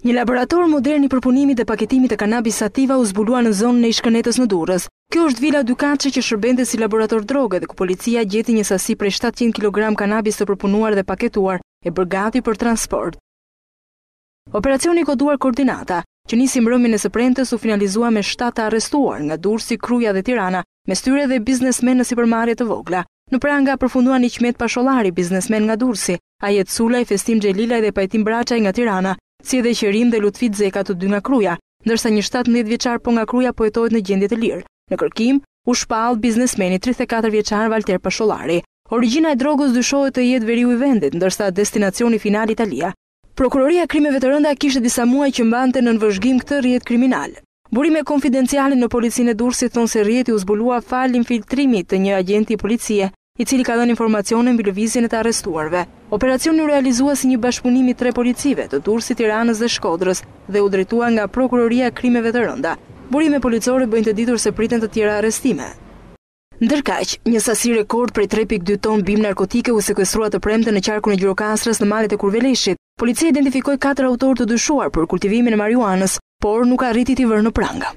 Një laborator modern i përpunimit dhe paketimit të kanabis sativa u zbulua në zonën e Ishkënetës në Durrës. Kjo është vila Dukaçi që shërbente si laborator droge dhe ku policia gjeti një sasi prej 700 kg kanabis të përpunuar dhe paketuar e bërë gati për transport. Operacioni koduar Koordinata, që nisi mbrëmjen e së premtes, u finalizua me 7 të arrestuar nga Durrësi, Kruja dhe Tirana, mes tyre dhe biznesmen në sipërmarrje të vogla. Në pranga përfunduan Iqmet Pashollari, biznesmen nga Durrësi, Ajet Sulaj, Festim Xhelilaj dhe Pajtim Braçaj nga Tirana, si edhe Qerim dhe Lutfit Zeka të dy nga Kruja, ndërsa një 17 vjeçar po nga Kruja po jetohet në gjendje të lirë. Në kërkim u shpall biznesmeni 34 vjeçar Valter Pashollari. Origjina e drogës dyshohet të jetë veriu i vendit, ndërsa destinacioni final Italia. Prokuroria e Krimeve të Rënda kishte disa muaj që mbante në nënvëzhgim këtë rrjet kriminal. Burime konfidenciale në policinë e Durrësit thonë se rrjeti u zbulua fal infiltrimit të një agenti policie, i cili ka dhënë informacione mbi lëvizjen e të arrestuarve. Operacioni u realizua si një bashkëpunim i 3 policive të Durrësit, Tiranës dhe Shkodrës dhe u drejtua nga Prokuroria e Krimeve të Rënda. Burime policore bëjnë të ditur se priten të tjera arrestime. Ndërkaq, një sasi rekord prej 3.2 ton bimë narkotike u sekuestrua të premte në qarkun e Gjirokastrës në malet e Kurveleshit. Policia identifikoi 4 autorë të dyshuar për kultivimin e marijuanës, por nuk arriti t'i vërë në prangë.